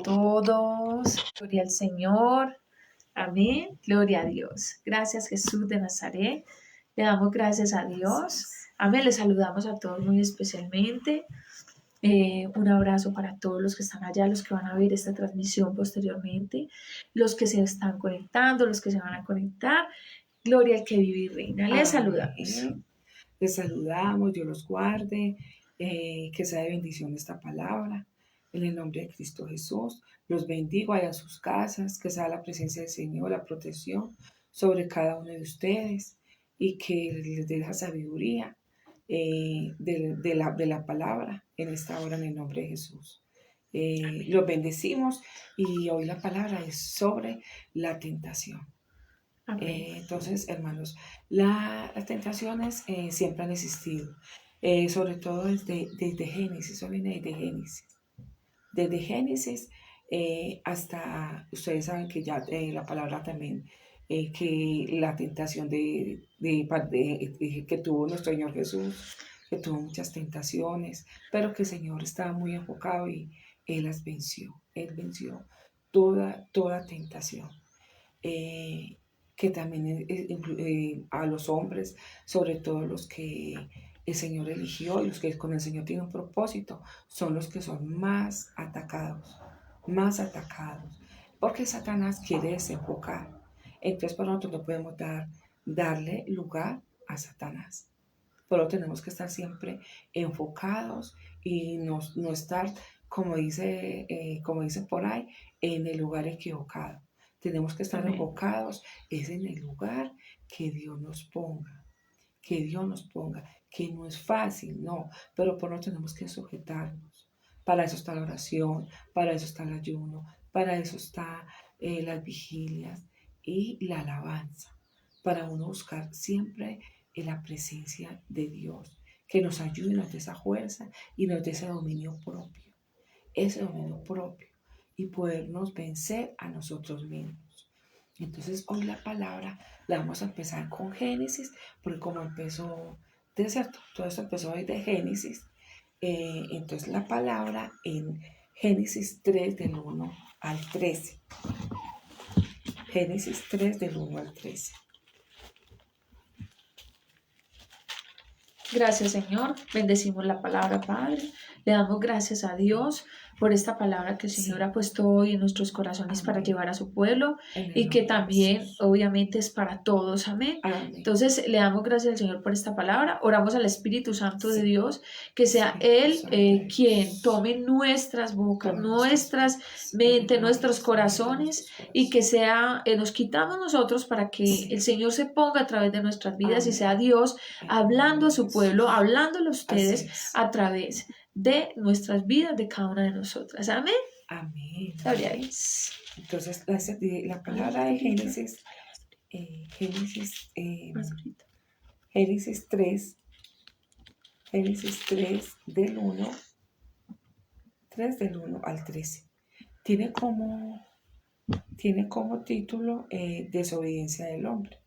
todos. Gloria al Señor. Amén. Gloria a Dios. Gracias, Jesús de Nazaret. Le damos gracias a Dios. Amén. Les saludamos a todos muy especialmente. Un abrazo para todos los que están allá, los que van a ver esta transmisión posteriormente, los que se están conectando, los que se van a conectar. Gloria al que vive y reina. Les saludamos. Les saludamos, Dios los guarde, que sea de bendición esta palabra. En el nombre de Cristo Jesús, los bendigo allá en sus casas, que sea la presencia del Señor, la protección sobre cada uno de ustedes y que les dé la sabiduría de la palabra en esta hora en el nombre de Jesús. Los bendecimos y hoy la palabra es sobre la tentación. Entonces, hermanos, las tentaciones siempre han existido, sobre todo desde Génesis, eso viene desde Génesis. Desde Génesis hasta, ustedes saben que ya la palabra también, que la tentación que tuvo nuestro Señor Jesús, que tuvo muchas tentaciones, pero que el Señor estaba muy enfocado y Él las venció. Él venció toda tentación. Que también a los hombres, sobre todo los que el Señor eligió y los que con el Señor tienen un propósito, son los que son más atacados, porque Satanás quiere desenfocar. Entonces, por nosotros no podemos darle lugar a Satanás. Pero tenemos que estar siempre enfocados y no estar, como dice por ahí, en el lugar equivocado. Tenemos que estar enfocados, es en el lugar que Dios nos ponga, que no es fácil, no, pero por lo tenemos que sujetarnos. Para eso está la oración, para eso está el ayuno, para eso está las vigilias y la alabanza, para uno buscar siempre en la presencia de Dios, que nos ayude, nos dé esa fuerza y nos dé ese dominio propio y podernos vencer a nosotros mismos. Entonces hoy la palabra la vamos a empezar con Génesis, porque como empezó, de cierto, todo esto empezó hoy de Génesis, entonces la palabra en Génesis 3 del 1 al 13. Génesis 3 del 1 al 13. Gracias, Señor. Bendecimos la palabra, Padre. Le damos gracias a Dios por esta palabra que el Señor ha puesto hoy en nuestros corazones. Amén. Para llevar a su pueblo y que también, obviamente, es para todos. Amén. Entonces, le damos gracias al Señor por esta palabra. Oramos al Espíritu Santo de Dios, que sea Él quien tome nuestras bocas, nuestras mentes, nuestros corazones y que sea, nos quitamos nosotros para que el Señor se ponga a través de nuestras vidas y sea Dios hablando a su pueblo, hablándole a ustedes a través de nuestras vidas, de cada una de nosotras. Amén. Amén. Gloria a Dios. Entonces, la palabra de Génesis, Génesis 3 del 1 al 13. Tiene como título Desobediencia del hombre.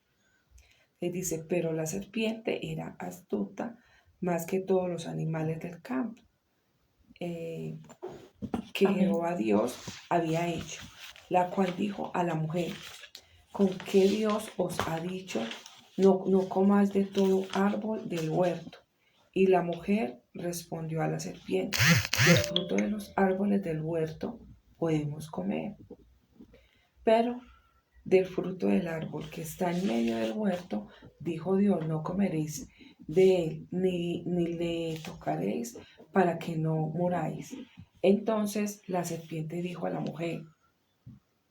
Dice, pero la serpiente era astuta más que todos los animales del campo que Jehová Dios había hecho, la cual dijo a la mujer, ¿con qué Dios os ha dicho, no comáis de todo árbol del huerto? Y la mujer respondió a la serpiente, del fruto de los árboles del huerto podemos comer, pero del fruto del árbol que está en medio del huerto, dijo Dios, no comeréis de él, ni le tocaréis, para que no muráis. Entonces la serpiente dijo a la mujer,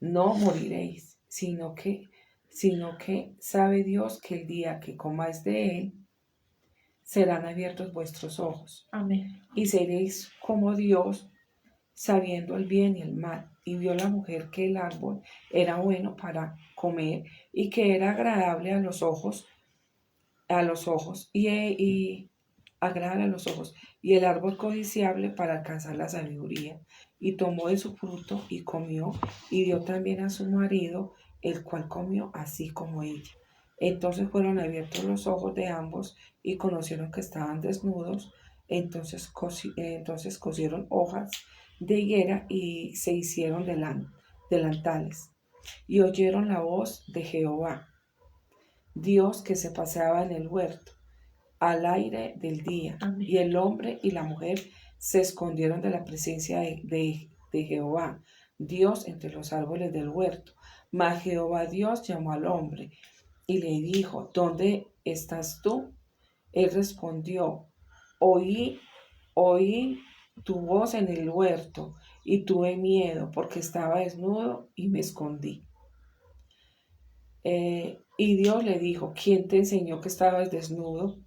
no moriréis, sino que sabe Dios que el día que comáis de él, serán abiertos vuestros ojos. Amén. Y seréis como Dios, sabiendo el bien y el mal. Y vio la mujer que el árbol era bueno para comer y que era agradable a los ojos y agradable a los ojos, y el árbol codiciable para alcanzar la sabiduría. Y tomó de su fruto y comió, y dio también a su marido, el cual comió así como ella. Entonces fueron abiertos los ojos de ambos y conocieron que estaban desnudos. Entonces cosieron hojas de higuera y se hicieron delantales. Y oyeron la voz de Jehová, Dios que se paseaba en el huerto al aire del día. Amén. Y el hombre y la mujer se escondieron de la presencia de Jehová, Dios entre los árboles del huerto. Mas Jehová Dios llamó al hombre y le dijo, ¿dónde estás tú? Él respondió, oí, oí tu voz en el huerto y tuve miedo porque estaba desnudo y me escondí. Y Dios le dijo, ¿quién te enseñó que estabas desnudo?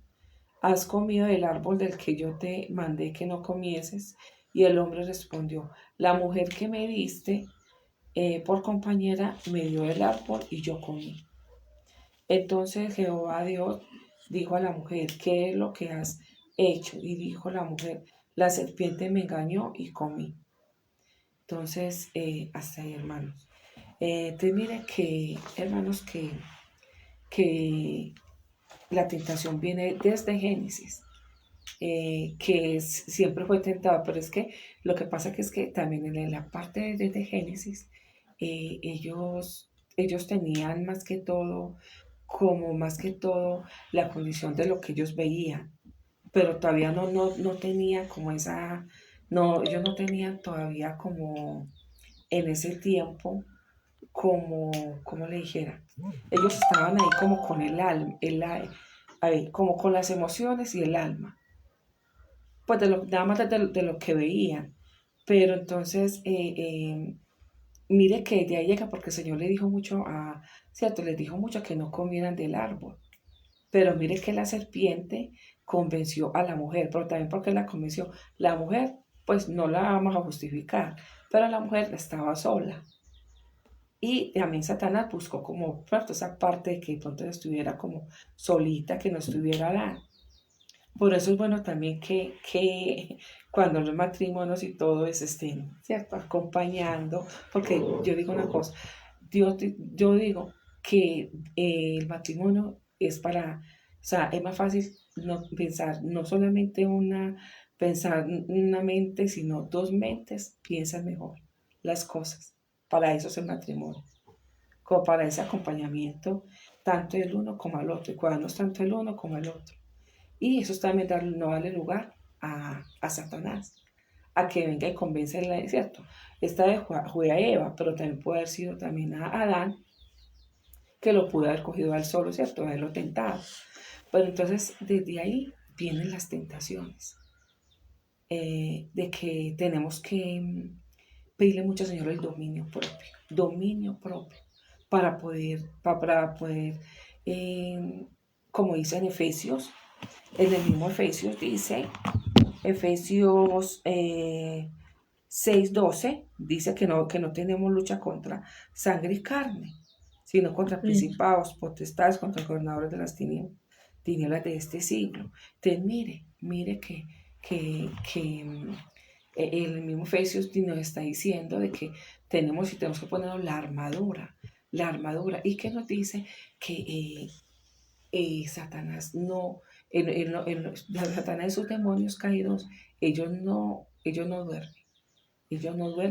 ¿Has comido del árbol del que yo te mandé que no comieses? Y el hombre respondió, la mujer que me diste por compañera me dio el árbol y yo comí. Entonces Jehová Dios dijo a la mujer, ¿qué es lo que has hecho? Y dijo la mujer, la serpiente me engañó y comí. Entonces, hasta ahí, hermanos. Entonces, mire que, hermanos, que la tentación viene desde Génesis, siempre fue tentado, pero es que lo que pasa que es que también en la parte de Génesis, ellos tenían más que todo, la condición de lo que ellos veían, pero todavía no tenían como ellos no tenían todavía como en ese tiempo, como le dijera, ellos estaban ahí como con el alma, como con las emociones y el alma, pues nada más de lo que veían. Pero entonces, mire que de ahí llega, porque el Señor le dijo mucho ¿cierto? Les dijo mucho que no comieran del árbol. Pero mire que la serpiente convenció a la mujer, pero también porque la convenció. La mujer, pues no la vamos a justificar, pero la mujer estaba sola. Y también Satanás buscó como, ¿cierto? Esa parte de que pronto estuviera como solita, que no estuviera Adán. Por eso es bueno también que cuando los matrimonios y todo es estén, ¿cierto? Acompañando, porque yo digo una cosa, yo digo que el matrimonio es o sea, es más fácil no pensar, no solamente pensar una mente, sino dos mentes piensan mejor las cosas. Para eso es el matrimonio, como para ese acompañamiento, tanto el uno como el otro, y cuidarnos tanto el uno como el otro. Y eso también no darle lugar a Satanás, a que venga y convence, ¿cierto? Esta de fue a Eva, pero también puede haber sido también a Adán, que lo pudo haber cogido al solo, ¿cierto? Haberlo tentado. Pero entonces, desde ahí vienen las tentaciones, de que tenemos que pedirle mucho al Señor el dominio propio, para poder como dice en el mismo Efesios dice, Efesios 6:12 dice que no tenemos lucha contra sangre y carne, sino contra Amén. principados, potestades, contra gobernadores de las tinieblas de este siglo. Entonces, mire que el mismo Efesios nos está diciendo de que tenemos que ponernos la armadura, y que nos dice que Satanás Satanás y sus demonios caídos, ellos no duermen,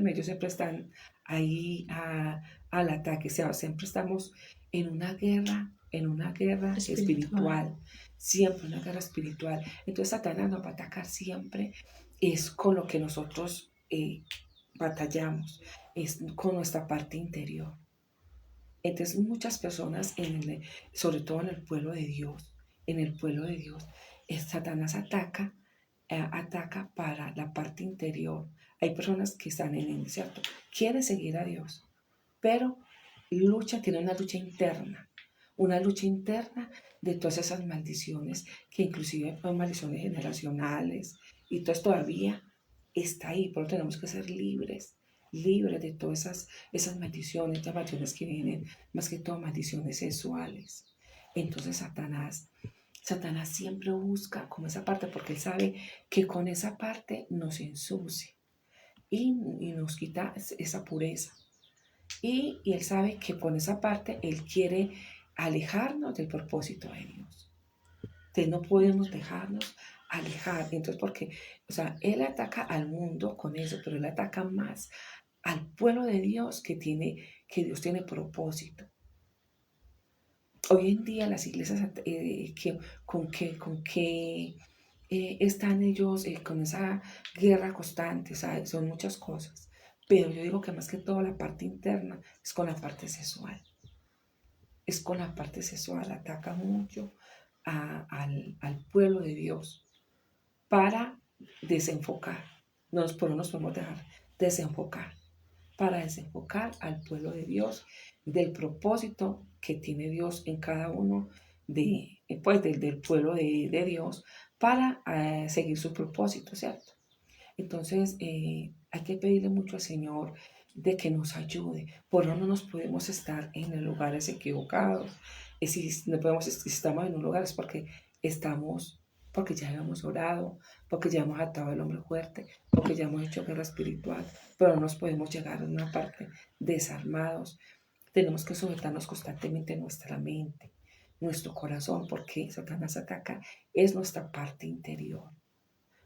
ellos siempre están ahí al ataque, o sea, siempre estamos en una guerra Espiritual. espiritual, siempre una guerra espiritual. Entonces Satanás nos va a atacar siempre, es con lo que nosotros batallamos, es con nuestra parte interior. Entonces muchas personas, sobre todo en el pueblo de Dios, Satanás ataca para la parte interior. Hay personas que están en el desierto, quieren seguir a Dios, pero tiene una lucha interna de todas esas maldiciones, que inclusive son maldiciones generacionales, y entonces todavía está ahí, pero tenemos que ser libres de todas esas maldiciones, las maldiciones que vienen, más que todo maldiciones sexuales. Entonces Satanás siempre busca como esa parte, porque él sabe que con esa parte nos ensucia y nos quita esa pureza. Y él sabe que con esa parte él quiere alejarnos del propósito de Dios. Entonces no podemos dejarnos alejar. Entonces, porque, o sea, él ataca al mundo con eso, pero él ataca más al pueblo de Dios que Dios tiene propósito. Hoy en día las iglesias, con que están ellos con esa guerra constante, ¿sabes? Son muchas cosas. Pero yo digo que más que todo la parte interna es con la parte sexual. Es con la parte sexual, ataca mucho al pueblo de Dios para desenfocar. Pero nos podemos dejar desenfocar, para desenfocar al pueblo de Dios del propósito que tiene Dios en cada uno del pueblo de Dios para seguir su propósito, ¿cierto? Entonces, hay que pedirle mucho al Señor de que nos ayude. Por no nos podemos estar en los lugares equivocados. Si no podemos, si estamos en un lugar es porque ya hemos orado, porque ya hemos atado al hombre fuerte, porque ya hemos hecho guerra espiritual, pero no nos podemos llegar a una parte desarmados. Tenemos que sujetarnos constantemente nuestra mente, nuestro corazón, porque Satanás ataca, es nuestra parte interior.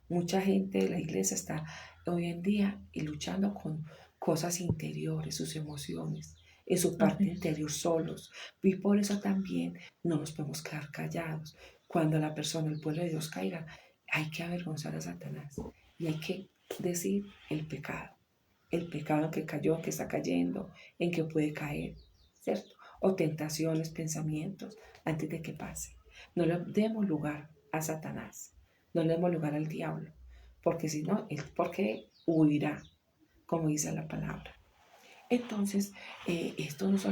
Mucha gente de la iglesia está hoy en día luchando con cosas interiores, sus emociones, en su parte Amén. interior solos. Y por eso también no nos podemos quedar callados. Cuando la persona, el pueblo de Dios caiga, hay que avergonzar a Satanás y hay que decir el pecado en que cayó, en que está cayendo, en que puede caer, ¿cierto? O tentaciones, pensamientos, antes de que pase. No le demos lugar a Satanás, no le demos lugar al diablo, porque si no, porque huirá, como dice la palabra. Entonces, esto no es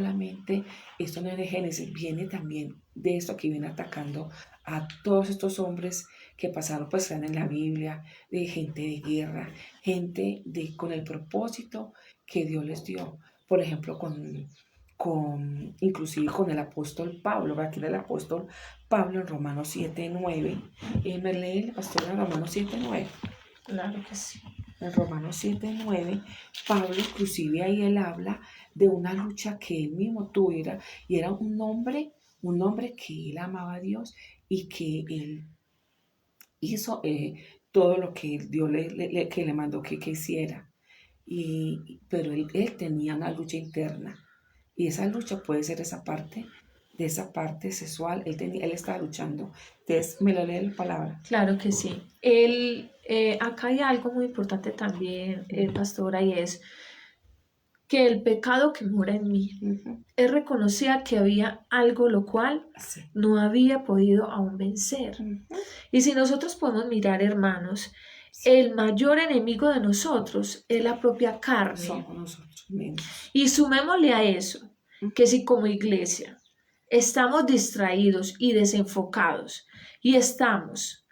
de Génesis, viene también de esto que viene atacando a todos estos hombres que pasaron, pues están en la Biblia, de gente de guerra, con el propósito que Dios les dio. Por ejemplo, inclusive con el apóstol Pablo, aquí el apóstol Pablo en Romanos 7:9. ¿Me lee el pastor en Romanos 7:9? Claro que sí. En Romanos 7:9, Pablo inclusive ahí él habla de una lucha que él mismo tuviera y era un hombre que él amaba a Dios y que él hizo todo lo que Dios que le mandó que hiciera. Pero él tenía una lucha interna y esa lucha puede ser de esa parte sexual, él estaba luchando. Entonces, me lo lee la palabra. Claro que sí. Acá hay algo muy importante también, pastora, y es que el pecado que mora en mí, Ujú. él reconocía que había algo lo cual Sí. no había podido aún vencer. Ujú. Y si nosotros podemos mirar, hermanos, Sí. el mayor enemigo de nosotros es la propia carne. Somos nosotros mismos. Y sumémosle a eso, que si como iglesia estamos distraídos y desenfocados y estamos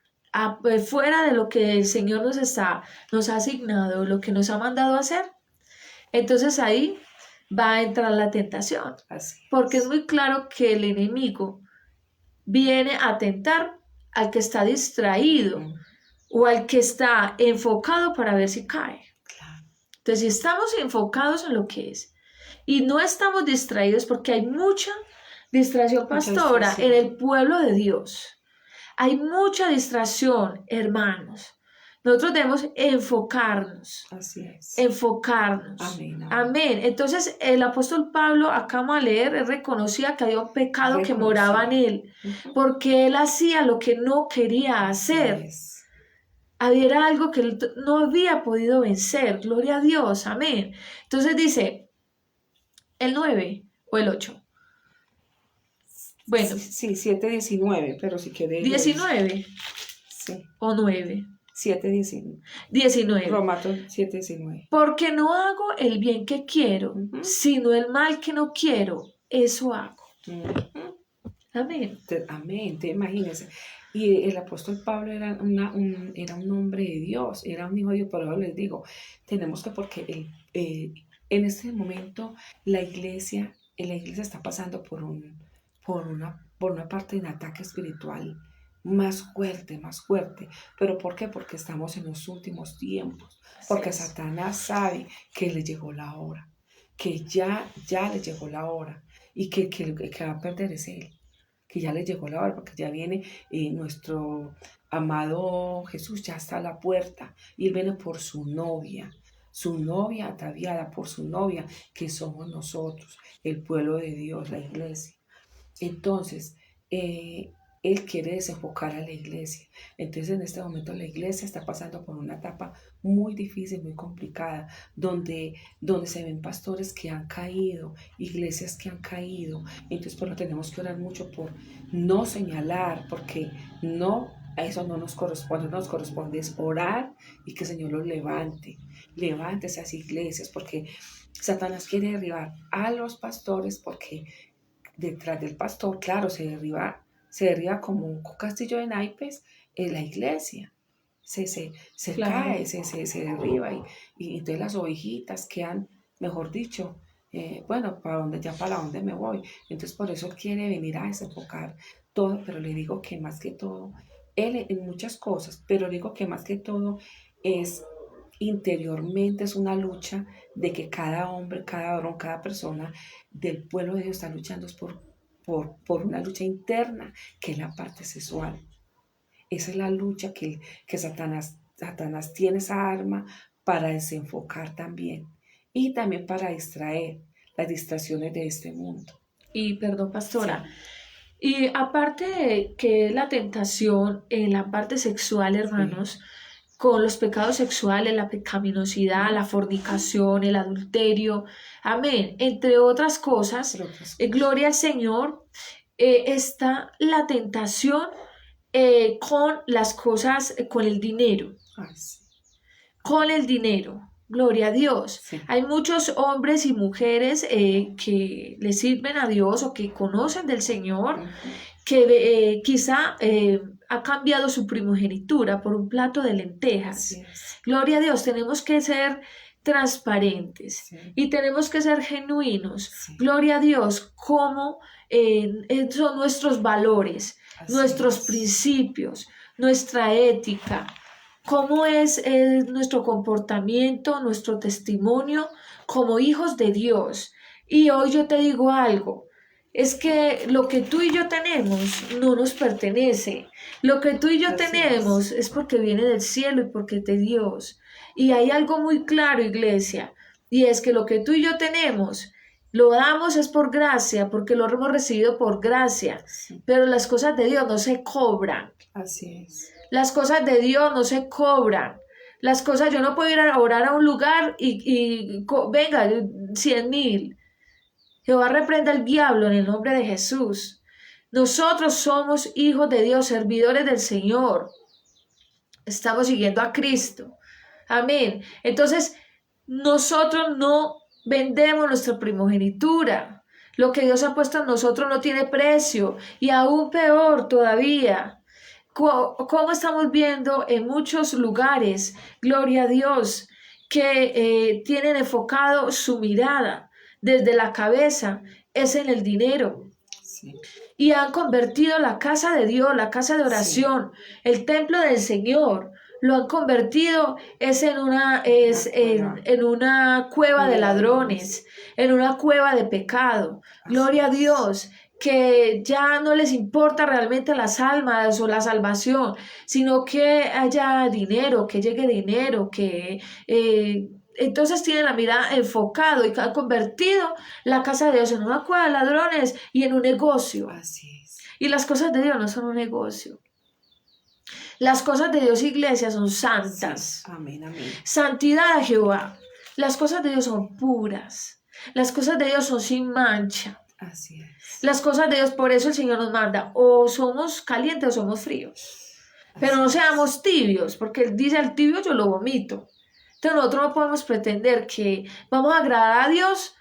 fuera de lo que el Señor nos ha asignado, lo que nos ha mandado a hacer, entonces ahí va a entrar la tentación, Así porque es es. muy claro que el enemigo viene a tentar al que está distraído o al que está enfocado para ver si cae. Claro. Entonces, si estamos enfocados en lo que es y no estamos distraídos, porque hay mucha distracción, Mucha pastora, en distracción. el pueblo de Dios. Hay mucha distracción, hermanos. Nosotros debemos enfocarnos. Así es. Enfocarnos. Amén, amén. Amén. Entonces, el apóstol Pablo, acá vamos a leer, él reconocía que había un pecado que moraba en Reconocía. él, porque él hacía lo que no quería Así hacer. es. Había algo que él no había podido vencer. Gloria a Dios. Amén. Entonces dice, el 9 o el 8. Bueno, Sí, 7:19, pero si quiere lo dice. 19 Sí, o 9. 7:19. 19. Romanos 7:19. Porque no hago el bien que quiero, Ujú. sino el mal que no quiero. Eso hago. Ujú. Amén. Amén, te imagínense. Y el apóstol Pablo era un hombre de Dios, era un hijo de Dios, por eso les digo, tenemos que, porque en este momento la iglesia está pasando por una parte de un ataque espiritual más fuerte. ¿Pero por qué? Porque estamos en los últimos tiempos, porque Satanás sabe que le llegó la hora, que ya le llegó la hora y que va a perder es él. que ya le llegó la hora, porque ya viene nuestro amado Jesús, ya está a la puerta, y Él viene por su novia ataviada por su novia, que somos nosotros, el pueblo de Dios, la iglesia. Entonces, Él quiere desenfocar a la iglesia. Entonces, en este momento la iglesia está pasando por una etapa muy difícil, muy complicada, donde se ven pastores que han caído, iglesias que han caído. Entonces, por lo tenemos que orar mucho por no señalar, porque no, a eso no nos corresponde es orar y que el Señor los levante esas iglesias, porque Satanás quiere derribar a los pastores, porque detrás del pastor, claro, se derriba como un castillo de naipes en la iglesia. Se Claro. cae, se derriba y entonces las ovejitas quedan, mejor dicho, bueno, para dónde me voy. Entonces por eso él quiere venir a desenfocar todo, pero le digo que más que todo, él en muchas cosas, pero digo que más que todo es interiormente, es una lucha de que cada hombre, cada varón, cada persona del pueblo de Dios está luchando por una lucha interna, que es la parte sexual. Esa es la lucha que Satanás tiene esa arma para desenfocar también y también para distraer las distracciones de este mundo. Y perdón, pastora. Sí, Y aparte de que la tentación en la parte sexual, sí. hermanos, con los pecados sexuales, la pecaminosidad, la fornicación, el adulterio, amén, entre otras cosas, Pero otras gloria al Señor, está la tentación con las cosas, con el dinero, cosas. con el dinero. Gloria a Dios. Sí. Hay muchos hombres y mujeres que le sirven a Dios o que conocen del Señor, que quizá ha cambiado su primogenitura por un plato de lentejas. Gloria a Dios, tenemos que ser transparentes y tenemos que ser genuinos. Gloria a Dios, como son nuestros valores, nuestros principios, nuestra ética, cómo es nuestro comportamiento, nuestro testimonio como hijos de Dios. Y hoy yo te digo algo. Es que lo que tú y yo tenemos no nos pertenece. Lo que tú y yo tenemos es porque viene del cielo y porque es de Dios. Y hay algo muy claro, iglesia, y es que lo que tú y yo tenemos, lo damos es por gracia, porque lo hemos recibido por gracia. Pero las cosas de Dios no se cobran. Así es. Las cosas de Dios no se cobran. Las cosas, yo no puedo ir a orar a un lugar venga, 100,000. Jehová reprenda al diablo en el nombre de Jesús. Nosotros somos hijos de Dios, servidores del Señor. Estamos siguiendo a Cristo. Amén. Entonces, nosotros no vendemos nuestra primogenitura. Lo que Dios ha puesto en nosotros no tiene precio. Y aún peor todavía. ¿Cómo estamos viendo en muchos lugares, gloria a Dios, que tienen enfocado su mirada desde la cabeza, es en el dinero? Sí. Y han convertido la casa de Dios, la casa de oración, el templo del Señor, lo han convertido en una cueva de ladrones, en una cueva de pecado. Gloria a Dios, que ya no les importa realmente las almas o la salvación, sino que haya dinero, que llegue dinero, que entonces tienen la mirada enfocado y han convertido la casa de Dios en una cueva de ladrones y en un negocio. Así es. Y las cosas de Dios no son un negocio. Las cosas de Dios, iglesia, son santas. Sí. Amén, amén. Santidad a Jehová. Las cosas de Dios son puras. Las cosas de Dios son sin mancha. Así es. Las cosas de Dios, por eso el Señor nos manda, o somos calientes o somos fríos. Pero no seamos tibios, porque Él dice, al tibio yo lo vomito. Entonces nosotros no podemos pretender que vamos a agradar a Dios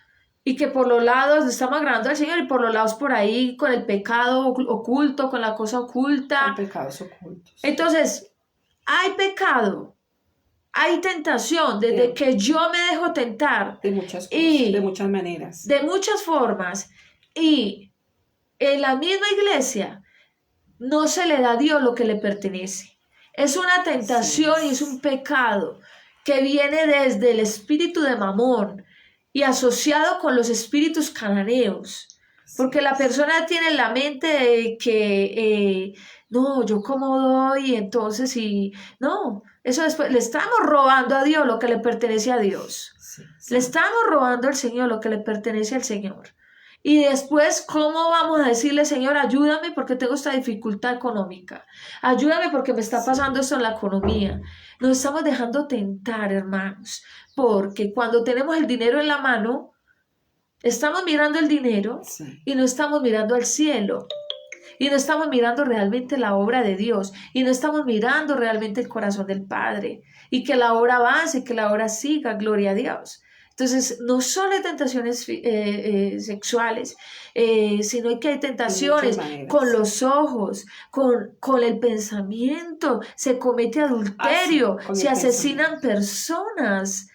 y que por los lados estamos agradando al Señor y por los lados por ahí con el pecado oculto, con la cosa oculta. Hay pecados ocultos. Entonces, hay pecado, hay tentación, desde que yo me dejo tentar. De muchas cosas, de muchas maneras. De muchas formas. Y en la misma iglesia no se le da a Dios lo que le pertenece. Es una tentación y es un pecado que viene desde el espíritu de Mamón y asociado con los espíritus cananeos. Porque la persona tiene en la mente de que, no, yo como doy, entonces, y no, eso después, le estamos robando a Dios lo que le pertenece a Dios. Sí, Le sí. estamos robando al Señor lo que le pertenece al Señor. Y después, ¿cómo vamos a decirle, Señor, ayúdame porque tengo esta dificultad económica? Ayúdame porque me está pasando esto en la economía. Nos estamos dejando tentar, hermanos, porque cuando tenemos el dinero en la mano, estamos mirando el dinero Sí. y no estamos mirando al cielo. Y no estamos mirando realmente la obra de Dios. Y no estamos mirando realmente el corazón del Padre. Y que la obra avance, que la obra siga, gloria a Dios. Entonces, no solo hay tentaciones sexuales, sino que hay De muchas tentaciones con maneras. los ojos, con el pensamiento, se comete Ah, sí, adulterio, con se el asesinan pensamiento. personas,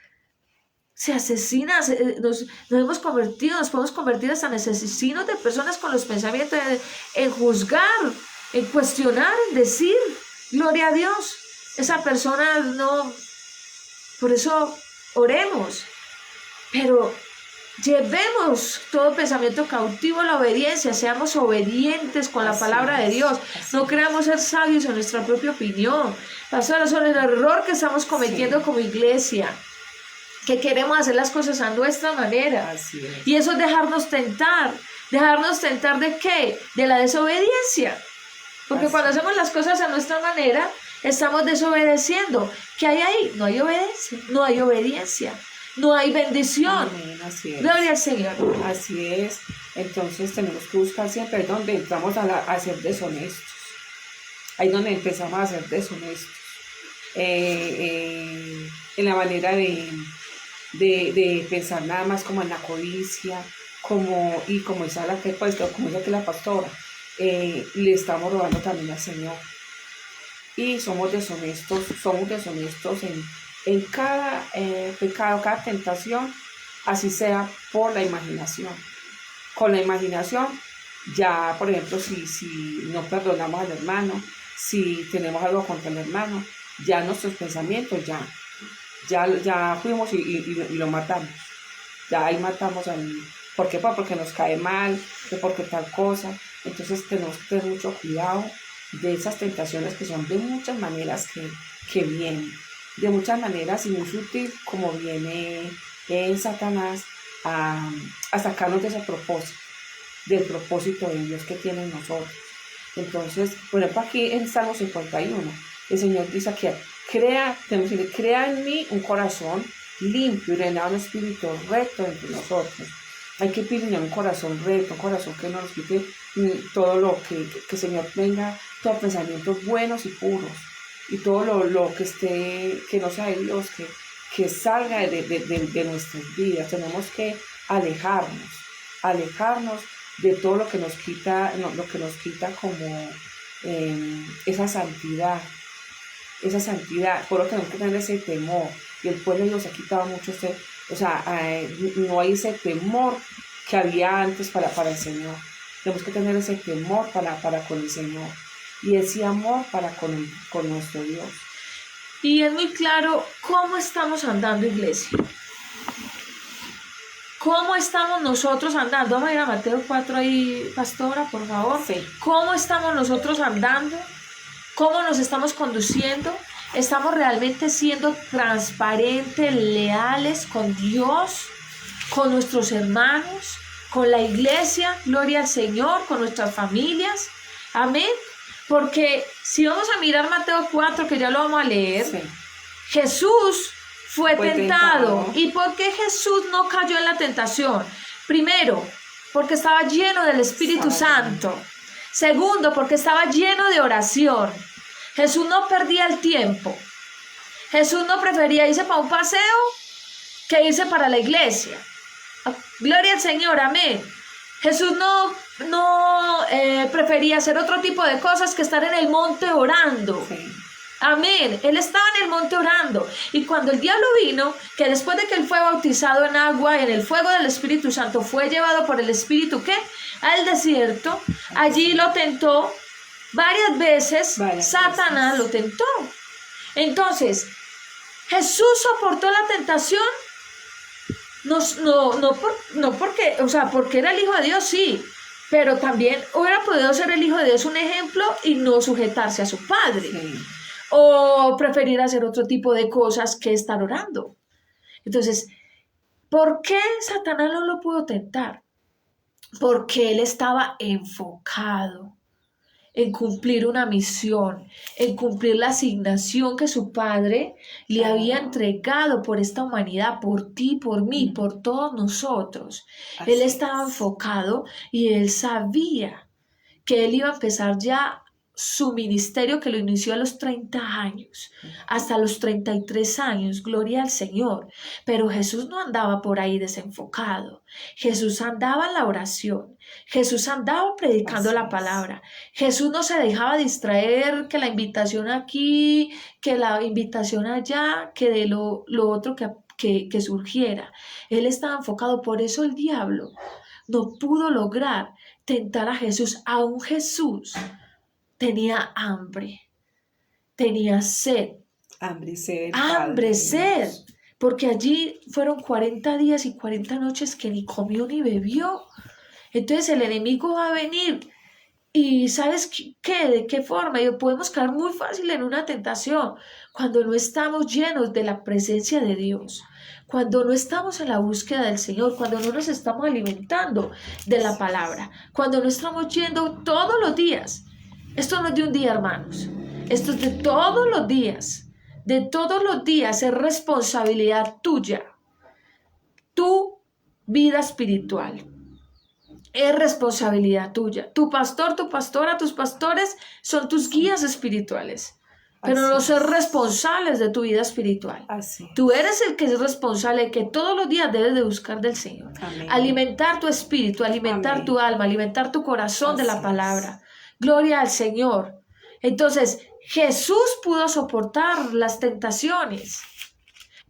se asesina, nos hemos convertido, nos podemos convertir hasta en asesinos de personas con los pensamientos, en juzgar, en cuestionar, en decir, gloria a Dios. Esa persona no, por eso oremos, pero llevemos todo pensamiento cautivo a la obediencia, seamos obedientes con la Así palabra de es, Dios, así no es. creamos ser sabios en nuestra propia opinión. Pastor, eso es el error que estamos cometiendo Sí, como iglesia, que queremos hacer las cosas a nuestra manera. así es. Y eso es dejarnos tentar. ¿Dejarnos tentar de qué? De la desobediencia. Porque Así cuando es. hacemos las cosas a nuestra manera, estamos desobedeciendo. ¿Qué hay ahí? No hay obediencia. No hay obediencia. No hay bendición. Amén, así es. Gloria al Señor. Así es. Entonces tenemos que buscar siempre ahí donde entramos a ser deshonestos. Ahí donde empezamos a ser deshonestos. En la manera de pensar nada más como en la codicia, y como dice como dice que la pastora, le estamos robando también al Señor. Y somos deshonestos en cada pecado, cada tentación, así sea por la imaginación. Con la imaginación, ya, por ejemplo, si no perdonamos al hermano, si tenemos algo contra el hermano, ya nuestros pensamientos ya fuimos y lo matamos. Ya ahí matamos al... ¿Por qué? Pues porque nos cae mal, que porque tal cosa. Entonces tenemos que tener mucho cuidado de esas tentaciones que son de muchas maneras que vienen. De muchas maneras y muy sutil como viene Satanás a sacarnos de ese propósito, del propósito de Dios que tiene en nosotros. Entonces, por ejemplo, aquí en Salmo 51, el Señor dice que crea en mí un corazón limpio y renovado, un espíritu recto entre nosotros. Hay que pedirle un corazón recto, un corazón que no nos quite todo lo que el Señor tenga, todos pensamientos buenos y puros, y todo lo que esté, que no sea de Dios, que salga de nuestras vidas. Tenemos que alejarnos de todo lo que nos quita, lo que nos quita como esa santidad. Por lo que tenemos que tener ese temor. Y el pueblo de Dios ha quitado mucho no hay ese temor que había antes para el Señor. Tenemos que tener ese temor para con el Señor y ese amor para con nuestro Dios. Y es muy claro cómo estamos andando, iglesia. ¿Cómo estamos nosotros andando? Vamos a ir a Mateo 4 ahí, pastora, por favor. Sí. ¿Cómo estamos nosotros andando? ¿Cómo nos estamos conduciendo? ¿Estamos realmente siendo transparentes, leales con Dios, con nuestros hermanos, con la iglesia? Gloria al Señor, con nuestras familias. Amén. Porque si vamos a mirar Mateo 4, que ya lo vamos a leer, Sí. Jesús fue tentado. tentado. ¿Y por qué Jesús no cayó en la tentación? Primero, porque estaba lleno del Espíritu Santo. Segundo, porque estaba lleno de oración. Jesús no perdía el tiempo. Jesús no prefería irse para un paseo que irse para la iglesia. Gloria al Señor, amén. Jesús no prefería hacer otro tipo de cosas que estar en el monte orando. Sí. Amén. Él estaba en el monte orando. Y cuando el diablo vino, que después de que él fue bautizado en agua, en el fuego del Espíritu Santo, fue llevado por el Espíritu, ¿qué? Al desierto. Allí lo tentó varias veces. Satanás lo tentó. Entonces, Jesús soportó la tentación. No porque, porque era el Hijo de Dios, sí. pero también hubiera podido ser el Hijo de Dios un ejemplo y no sujetarse a su Padre, Sí. o preferir hacer otro tipo de cosas que estar orando. Entonces, ¿por qué Satanás no lo pudo tentar? Porque él estaba enfocado en cumplir una misión, en cumplir la asignación que su padre le había entregado por esta humanidad, por ti, por mí, por todos nosotros. Él Así estaba es. enfocado y él sabía que él iba a empezar ya su ministerio, que lo inició a los 30 años, hasta los 33 años, gloria al Señor. Pero Jesús no andaba por ahí desenfocado. Jesús andaba en la oración. Jesús andaba predicando Así la es. palabra. Jesús no se dejaba distraer que la invitación aquí, que la invitación allá, que de lo otro que surgiera. Él estaba enfocado. Por eso el diablo no pudo lograr tentar a Jesús. Aún Jesús tenía hambre, tenía sed, Hambre y sed del Padre hambre, de sed, Dios. porque allí fueron 40 días y 40 noches que ni comió ni bebió. Entonces el enemigo va a venir. ¿Y sabes qué? ¿De qué forma? Y podemos caer muy fácil en una tentación cuando no estamos llenos de la presencia de Dios, cuando no estamos en la búsqueda del Señor, cuando no nos estamos alimentando de la Así es. palabra, cuando no estamos yendo todos los días. Esto no es de un día, hermanos. Esto es de todos los días. De todos los días es responsabilidad tuya, tu vida espiritual. Es responsabilidad tuya. Tu pastor, tu pastora, tus pastores son tus guías espirituales, pero Así no ser es. responsables de tu vida espiritual. Así Tú es. eres el que es responsable, que todos los días debes de buscar del Señor. Amén. Alimentar tu espíritu, alimentar tu Amén. alma, alimentar tu corazón de la Así palabra. es. Gloria al Señor. Entonces, Jesús pudo soportar las tentaciones,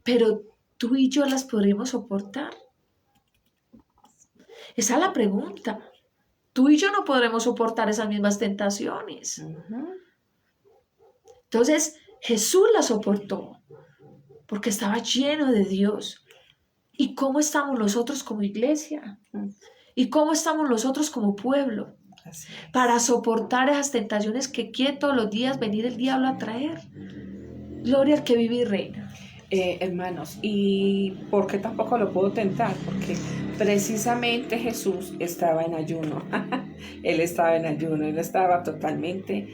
pero tú y yo las podremos soportar. Esa es la pregunta. Tú y yo no podremos soportar esas mismas tentaciones. Ujú. Entonces Jesús las soportó porque estaba lleno de Dios. ¿Y cómo estamos nosotros como iglesia? Mm. ¿Y cómo estamos nosotros como pueblo? Así Para es. soportar esas tentaciones que quiere todos los días venir el diablo a traer. Gloria al que vive y reina. Hermanos, ¿y por qué tampoco lo puedo tentar? Porque precisamente Jesús estaba en ayuno. Él estaba en ayuno, él estaba totalmente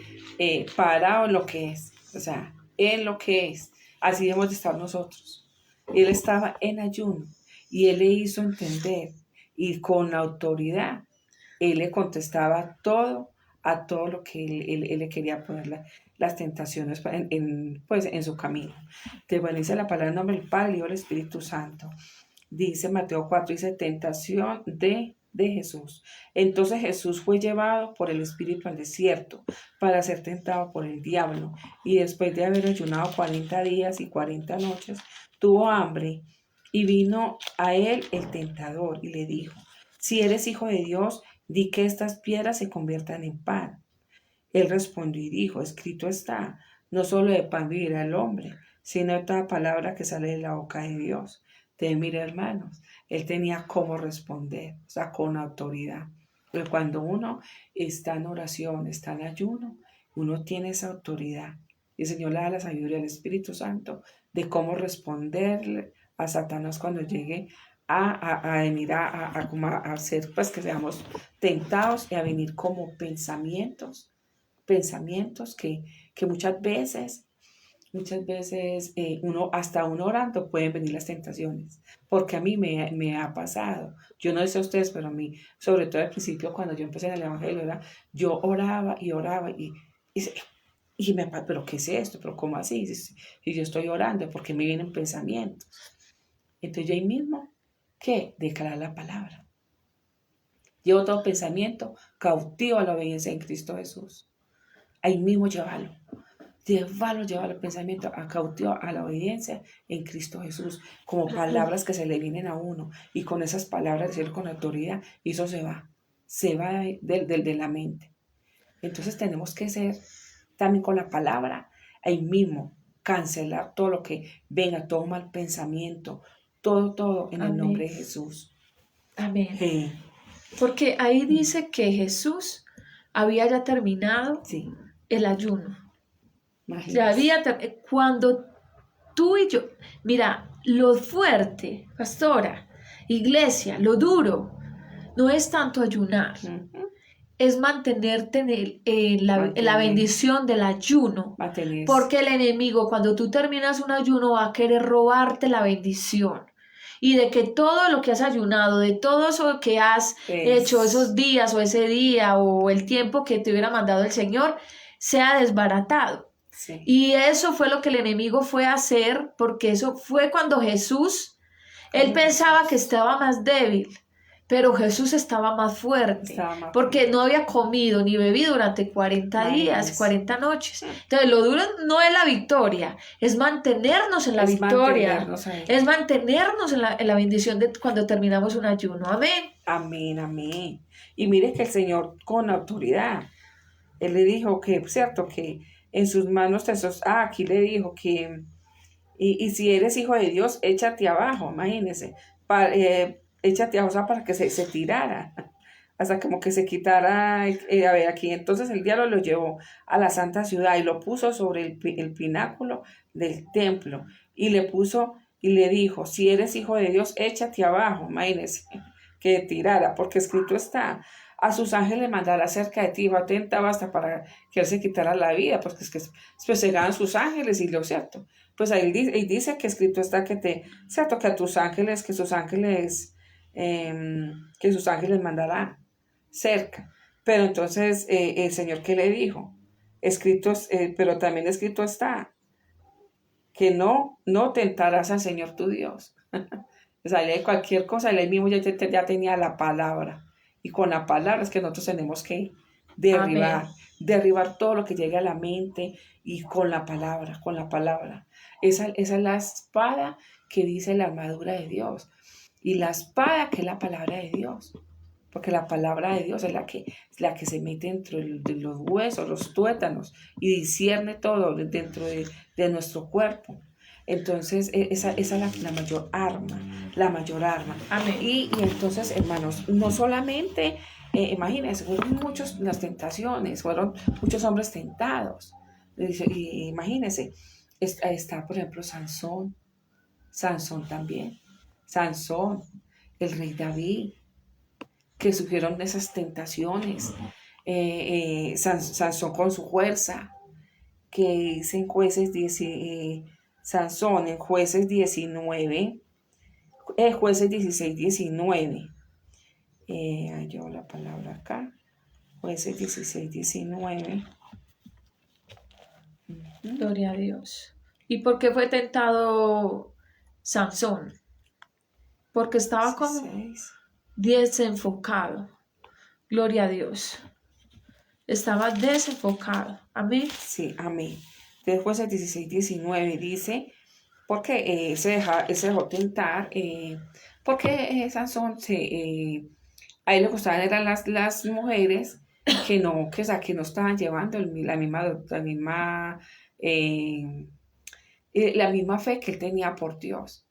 parado en lo que es, o sea, en lo que es. Así debemos de estar nosotros. Él estaba en ayuno y él le hizo entender y con autoridad, él le contestaba todo a todo lo que él le quería poner las tentaciones pues, en su camino. Te bendice la palabra en nombre del Padre, y del Espíritu Santo. Dice Mateo 4, dice tentación de Jesús. Entonces Jesús fue llevado por el Espíritu al desierto para ser tentado por el diablo. Y después de haber ayunado 40 días y 40 noches, tuvo hambre y vino a él el tentador y le dijo, si eres hijo de Dios, di que estas piedras se conviertan en pan. Él respondió y dijo, escrito está, no solo de pan vivirá el hombre, sino de toda palabra que sale de la boca de Dios. Entonces, mire, hermanos, él tenía cómo responder, o sea, con autoridad. Pero cuando uno está en oración, está en ayuno, uno tiene esa autoridad. Y el Señor le da la sabiduría al Espíritu Santo de cómo responderle a Satanás cuando llegue a venir a hacer, pues que seamos tentados y a venir como pensamientos que muchas veces hasta uno orando pueden venir las tentaciones, porque a mí me ha pasado, yo no sé a ustedes, pero a mí, sobre todo al principio cuando yo empecé en el Evangelio, yo oraba y oraba y, pero ¿qué es esto? ¿Pero cómo así? Y yo estoy orando, porque me vienen pensamientos. Entonces yo ahí mismo, ¿qué? Declarar la palabra. Llevo todo pensamiento cautivo a la obediencia en Cristo Jesús. Ahí mismo llevarlo el pensamiento a cautivo a la obediencia en Cristo Jesús, como palabras que se le vienen a uno, y con esas palabras decir con autoridad, y eso se va de la mente. Entonces tenemos que ser también con la palabra, ahí mismo, cancelar todo lo que venga, todo mal pensamiento, todo en el nombre Amén. de Jesús. Amén. Sí. Porque ahí dice que Jesús había ya terminado Sí, el ayuno. Ya imagínese. había cuando tú y yo, mira, lo fuerte, pastora, iglesia, lo duro, no es tanto ayunar, Ujú. es mantenerte en la Mantener, bendición del ayuno. mantenerse. Porque el enemigo, cuando tú terminas un ayuno, va a querer robarte la bendición. Y de que todo lo que has ayunado, de todo eso que has hecho esos Es, días o ese día o el tiempo que te hubiera mandado el Señor, sea desbaratado. sí, Y eso fue lo que el enemigo fue a hacer, porque eso fue cuando Jesús, él cuando pensaba que Jesús estaba más débil, pero Jesús estaba más fuerte, estaba más porque no fuerte. había comido ni bebido durante 40 días, Imagínese. 40 noches. Entonces, lo duro no es la victoria, es mantenernos en la Es victoria, mantenernos ahí. es mantenernos en la bendición de cuando terminamos un ayuno. Amén. Amén, amén. Y mire que el Señor con autoridad, Él le dijo que, cierto, que en sus manos aquí le dijo que, y si eres hijo de Dios, échate abajo, imagínese, échate abajo, o sea, para que se tirara, hasta como que se quitara, a ver, aquí entonces el diablo lo llevó a la santa ciudad y lo puso sobre el pináculo del templo, y le puso, y le dijo, si eres hijo de Dios, échate abajo, imagínese, que tirara, porque escrito está, a sus ángeles mandará cerca de ti, atenta basta para que él se quitara la vida, porque es que pues llegaban sus ángeles y lo cierto. Pues ahí dice que escrito está que cierto, que a tus ángeles, que sus ángeles mandarán cerca. Pero entonces el Señor, ¿qué le dijo? Pero también escrito está que no tentarás al Señor tu Dios. O sea, lee cualquier cosa, él mismo ya tenía la palabra. Y con la palabra es que nosotros tenemos que Amén. derribar todo lo que llegue a la mente y con la palabra, con la palabra. Esa es la espada que dice la armadura de Dios. Y la espada que es la palabra de Dios. Porque la palabra de Dios es la que se mete dentro de los huesos, los tuétanos, y discierne todo dentro de nuestro cuerpo. Entonces, esa es la mayor arma, la mayor arma. Amén. Y entonces, hermanos, no solamente, imagínense, fueron muchas las tentaciones, fueron muchos hombres tentados. Y imagínense, está, por ejemplo, Sansón también, Sansón, el rey David, que sufrieron esas tentaciones, Sansón con su fuerza, que dice en Sansón en jueces 19, jueces 16, 19, yo la palabra acá, jueces 16, 19. Gloria a Dios. ¿Y por qué fue tentado Sansón? Porque estaba como 16. desenfocado. Gloria a Dios. Estaba desenfocado. Amén. Sí, amén. De jueces 16, 19 dice, porque él se dejó tentar, porque Sansón a él le gustaban eran las mujeres o sea, que no estaban llevando eh, la misma fe que él tenía por Dios.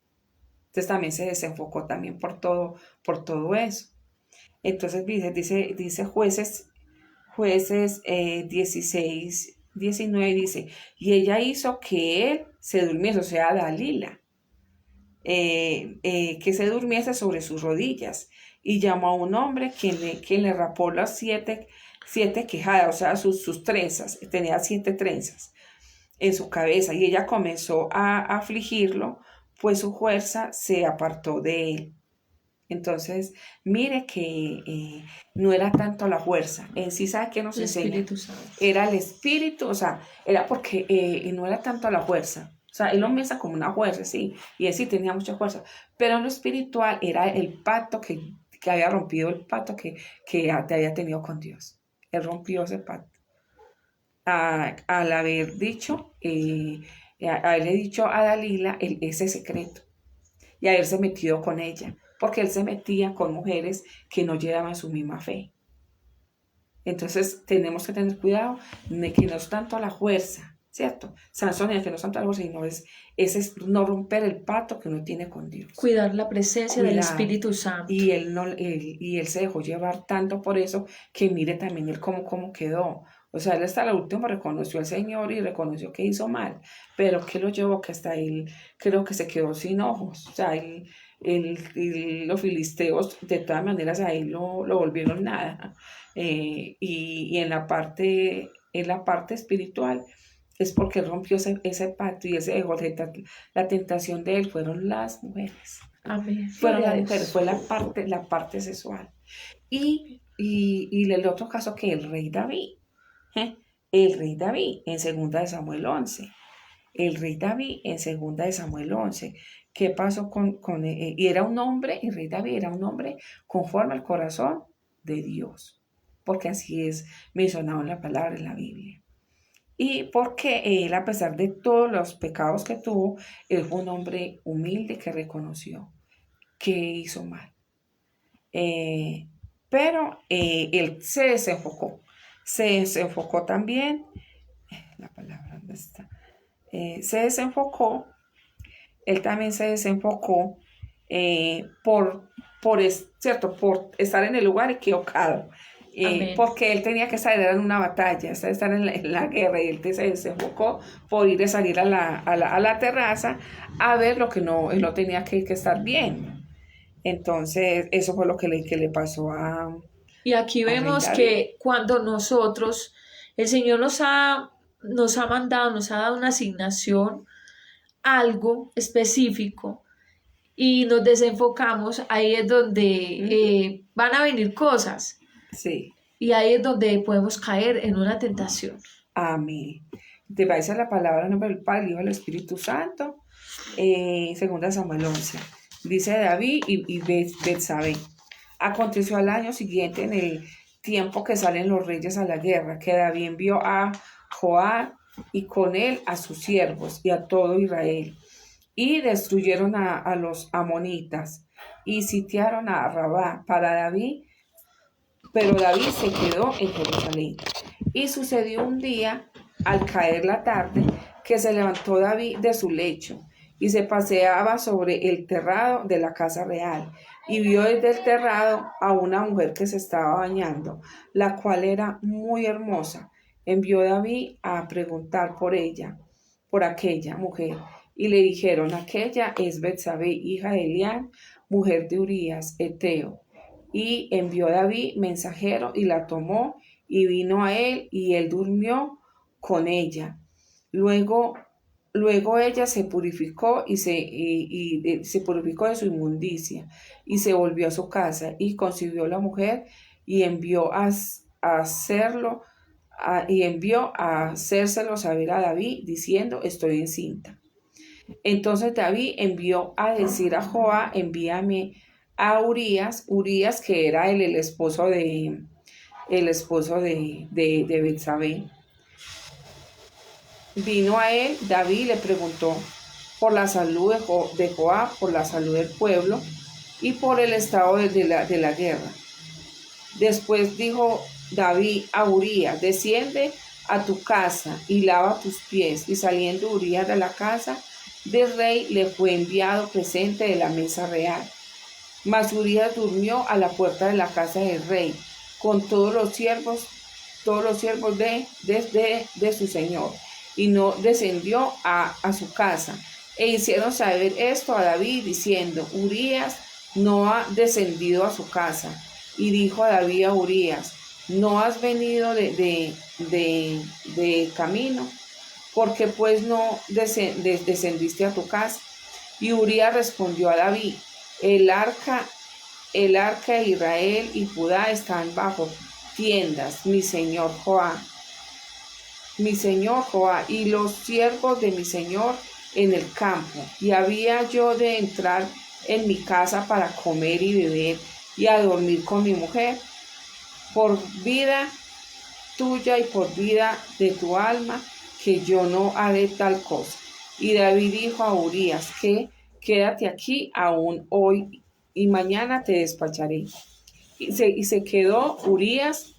Entonces también se desenfocó también por todo eso. Entonces dice jueces 16, 19 dice, y ella hizo que él se durmiese, o sea, Dalila, que se durmiese sobre sus rodillas, y llamó a un hombre quien le rapó las siete quejadas, o sea, sus trenzas, tenía 7 trenzas en su cabeza, y ella comenzó a afligirlo, pues su fuerza se apartó de él. Entonces, mire que no era tanto la fuerza, en sí, ¿sabe qué nos El enseña? Espíritu Santo. Era el espíritu, o sea, era porque no era tanto la fuerza. O sea, él lo piensa como una fuerza, sí, y él sí tenía mucha fuerza, pero en lo espiritual era el pacto que había rompido, el pacto que había tenido con Dios. Él rompió ese pacto. Al haber dicho, haberle dicho a Dalila ese secreto y haberse metido con ella, porque él se metía con mujeres que no llevaban su misma fe. Entonces tenemos que tener cuidado de que no es tanto la fuerza, ¿cierto? Sansón, el que no son algo, sino es no romper el pacto que uno tiene con Dios. Cuidar la presencia del Cuidar. Espíritu Santo. Y él se dejó llevar tanto por eso que mire también él cómo quedó. O sea, él hasta lo último reconoció al Señor y reconoció que hizo mal, pero que lo llevó que hasta él creo que se quedó sin ojos. O sea, los filisteos de todas maneras a él lo volvieron nada. Y en la parte espiritual es porque él rompió ese pacto y él se dejó la tentación de él fueron las mujeres. Amén. Fueron Gloria a las Dios. mujeres, fue la parte sexual. Y el otro caso que el rey David, ¿eh? El rey David en 2 Samuel 11. El rey David en 2 Samuel 11. ¿Qué pasó y era un hombre, el rey David era un hombre conforme al corazón de Dios, porque así es mencionado en la palabra en la Biblia. Y porque él, a pesar de todos los pecados que tuvo, él fue un hombre humilde que reconoció que hizo mal. Pero él se desenfocó también, la palabra ¿dónde está? Se desenfocó, él también se desenfocó ¿cierto? Por estar en el lugar equivocado. Porque él tenía que salir en una batalla, estar en la guerra, y él se desenfocó por ir a salir a la terraza a ver lo que él no tenía que estar viendo. Entonces, eso fue lo que le pasó Y aquí al rey vemos David. que cuando el Señor nos ha mandado, nos ha dado una asignación, algo específico, y nos desenfocamos, ahí es donde van a venir cosas. Sí. Y ahí es donde podemos caer en una tentación. Amén. Te va a decir la palabra en nombre del Padre, Hijo y del Espíritu Santo. 2 Samuel 11. Dice David y Betsabé. Aconteció al año siguiente, en el tiempo que salen los reyes a la guerra, que David envió a Joab y con él a sus siervos y a todo Israel. Y destruyeron a los amonitas y sitiaron a Rabá para David, pero David se quedó en Jerusalén. Y sucedió un día, al caer la tarde, que se levantó David de su lecho y se paseaba sobre el terrado de la casa real, y vio desde el terrado a una mujer que se estaba bañando, la cual era muy hermosa. Envió David a preguntar por aquella mujer, y le dijeron: aquella es Betsabé, hija de Elián, mujer de Urías, Eteo. Y envió David mensajero y la tomó y vino a él, y él durmió con ella. Luego ella se purificó y se purificó de su inmundicia y se volvió a su casa y concibió la mujer y envió a hacérselo saber a David diciendo: estoy encinta. Entonces David envió a decir a Joab: envíame a Urías, que era el esposo de Betsabé. Vino a él David y le preguntó por la salud de Joab, por la salud del pueblo y por el estado de la guerra. Después dijo David a Urías: desciende a tu casa y lava tus pies. Y saliendo Urías de la casa del rey, le fue enviado presente de la mesa real. Mas Urías durmió a la puerta de la casa del rey, con todos los siervos de su señor, y no descendió a su casa. E hicieron saber esto a David, diciendo: Urías no ha descendido a su casa. Y dijo a David a Urías: ¿no has venido de camino? ¿Por qué pues no descendiste a tu casa? Y Urías respondió a David: el arca de Israel y Judá están bajo tiendas, mi señor Joab, y los siervos de mi señor en el campo. Y había yo de entrar en mi casa para comer y beber y a dormir con mi mujer. Por vida tuya y por vida de tu alma, que yo no haré tal cosa. Y David dijo a Urías: que quédate aquí aún hoy, y mañana te despacharé. Y se quedó Urías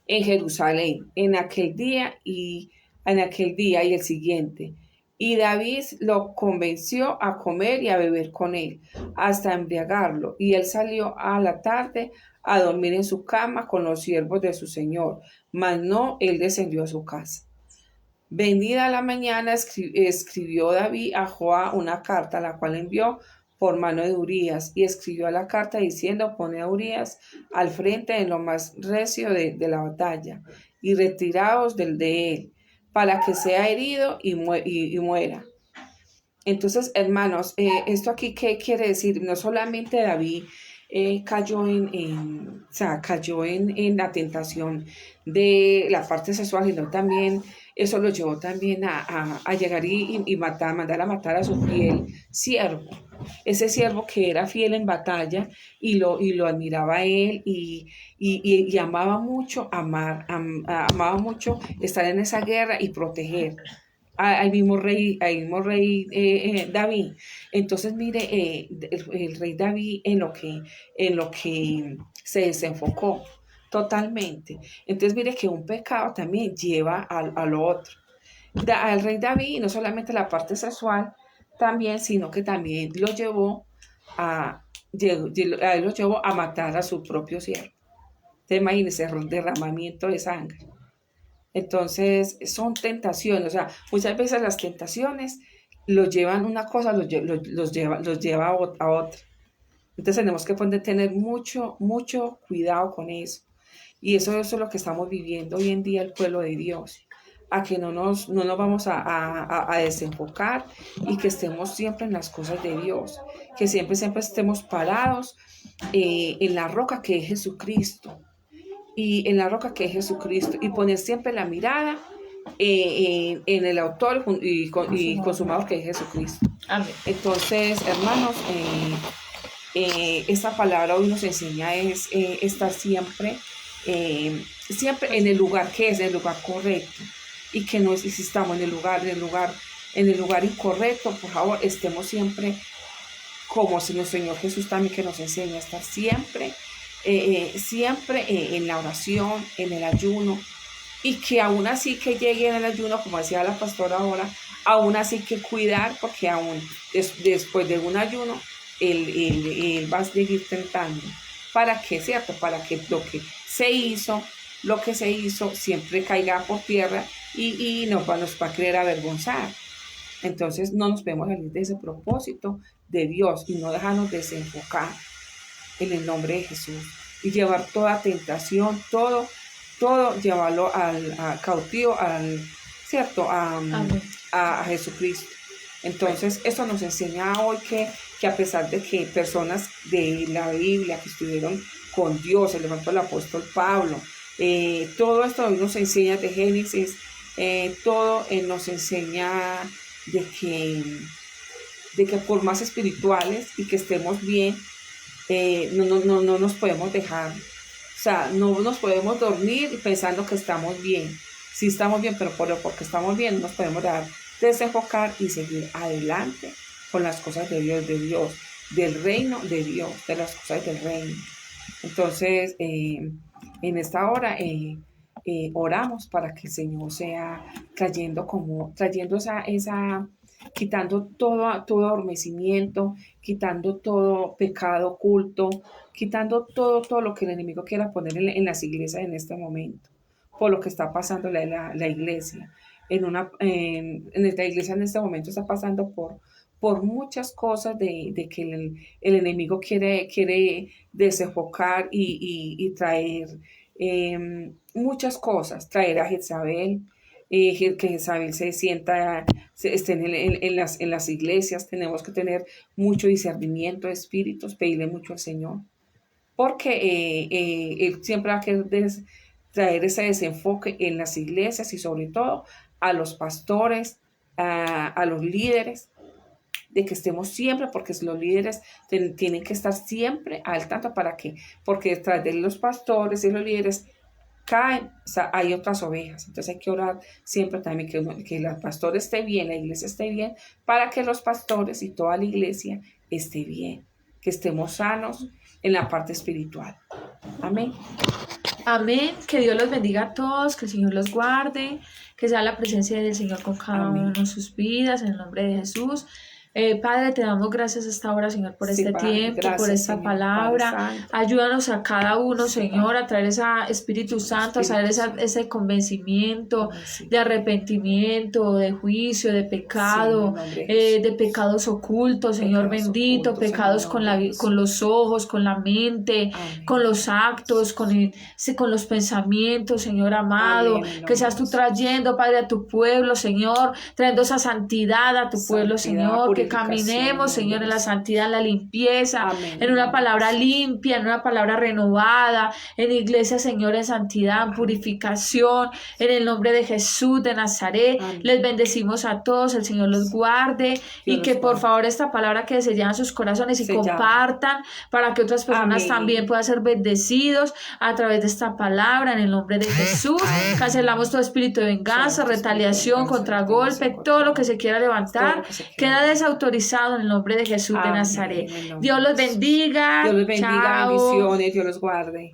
en Jerusalén en aquel día, y en aquel día y el siguiente. Y David lo convenció a comer y a beber con él, hasta embriagarlo. Y él salió a la tarde a dormir en su cama con los siervos de su señor, mas no él descendió a su casa. Venida la mañana, escribió David a Joab una carta, la cual envió por mano de Urías, y escribió a la carta diciendo: pone a Urías al frente en lo más recio de la batalla, y retiraos de él, para que sea herido y muera. Entonces, hermanos, esto aquí, ¿qué quiere decir? No solamente David cayó o sea, cayó en la tentación de la parte sexual, sino también eso lo llevó también a llegar y mandar a matar a su fiel siervo. Ese siervo que era fiel en batalla y lo admiraba a él y amaba mucho amaba mucho estar en esa guerra y proteger al mismo rey David. Entonces, mire, el rey David en lo que se desenfocó totalmente. Entonces, mire que un pecado también lleva a lo otro. Al rey David, no solamente la parte sexual, también, sino que también lo llevó a él lo llevó a matar a su propio siervo. Te imaginas el derramamiento de sangre. Entonces, son tentaciones, o sea, muchas veces las tentaciones los llevan una cosa, los lleva a otra. Entonces tenemos que tener mucho cuidado con eso. Y eso es lo que estamos viviendo hoy en día el pueblo de Dios, a que no nos vamos a desenfocar y que estemos siempre en las cosas de Dios, que siempre estemos parados en la roca que es Jesucristo y en la roca que es Jesucristo y poner siempre la mirada en el autor y consumador que es Jesucristo. Amén. Entonces, hermanos, esta palabra hoy nos enseña es estar siempre en el lugar que es, en el lugar correcto, y que no si estamos en el lugar incorrecto, por favor, estemos siempre como si nuestro Señor Jesús también que nos enseña a estar siempre en la oración, en el ayuno, y que aún así que llegue en el ayuno, como decía la pastora ahora, aún así que cuidar, porque aún después de un ayuno, él va a seguir tentando. ¿Para qué, cierto? Para que lo que se hizo siempre caiga por tierra y nos va a querer avergonzar. Entonces no nos podemos salir de ese propósito de Dios y no dejarnos desenfocar en el nombre de Jesús y llevar toda tentación, todo llevarlo cautivo, ¿cierto? A Jesucristo. Entonces, eso nos enseña hoy que a pesar de que personas de la Biblia que estuvieron con Dios, el ejemplo del apóstol Pablo, todo esto hoy nos enseña de Génesis, todo nos enseña de que por más espirituales y que estemos bien, no nos podemos dejar, o sea, no nos podemos dormir pensando que estamos bien. Sí estamos bien, pero porque estamos bien, no nos podemos desenfocar y seguir adelante con las cosas de Dios, del reino de Dios, de las cosas del reino. Entonces, en esta hora oramos para que el Señor sea trayendo quitando todo adormecimiento, quitando todo pecado oculto, quitando todo lo que el enemigo quiera poner en las iglesias en este momento, por lo que está pasando la iglesia. En esta iglesia en este momento está pasando por muchas cosas de que el enemigo quiere desenfocar y traer muchas cosas, traer a Jezabel, que Jezabel esté en las iglesias. Tenemos que tener mucho discernimiento de espíritus, pedirle mucho al Señor, porque Él siempre va a querer traer ese desenfoque en las iglesias y sobre todo a los pastores, a los líderes, de que estemos siempre, porque los líderes tienen que estar siempre al tanto. ¿Para qué? Porque detrás de los pastores y los líderes caen, o sea, hay otras ovejas. Entonces hay que orar siempre también que el pastor esté bien, la iglesia esté bien, para que los pastores y toda la iglesia esté bien, que estemos sanos en la parte espiritual. Amén. Amén. Que Dios los bendiga a todos, que el Señor los guarde, que sea la presencia del Señor con cada Amén. uno de sus vidas, en el nombre de Jesús. Padre, te damos gracias a esta hora, Señor, por Sí, este Padre, tiempo, gracias, por esta Señor, palabra. Padre Santo. Ayúdanos a cada uno, Sí, Señor, Padre. a traer ese Espíritu Santo, a traer Espíritu Santo. ese convencimiento Sí, de arrepentimiento, de juicio, de sí, en pecado, el nombre de Jesús. de pecados ocultos, Señor Pecados bendito, ocultos, en el pecados con, nombre de con los ojos, con la mente, Amén. con los actos, con los pensamientos, Señor amado, Amén, en el que nombre seas de tú Jesús. trayendo, Padre, a tu pueblo, Señor, trayendo esa santidad a tu pueblo, Santidad, Señor, que purificación, caminemos, en el Señor, nombre en de la Jesús. santidad, en la limpieza, Amén, en en una el nombre de palabra Jesús. limpia, en una palabra renovada, en iglesia, Señor, en santidad, en Amén. purificación, en el nombre de Jesús de Nazaret. Amén. Les bendecimos a todos, el Señor los guarde y Dios que los por guarde. favor esta palabra que se lleva en sus corazones y Sellada. compartan para que otras personas Amén. también puedan ser bendecidos a través de esta palabra en el nombre de Jesús. Amén. Cancelamos todo espíritu de venganza, Todo espíritu de retaliación, venganza, contragolpe, retaliación, todo lo que contragolpe. se quiera Todo levantar lo que se quiera queda levantar. desautorizado en el nombre de Jesús de Amén, Nazaret. en el nombre Dios de los Jesús. bendiga. Dios los bendiga, Chao. bendiciones, Dios los guarde.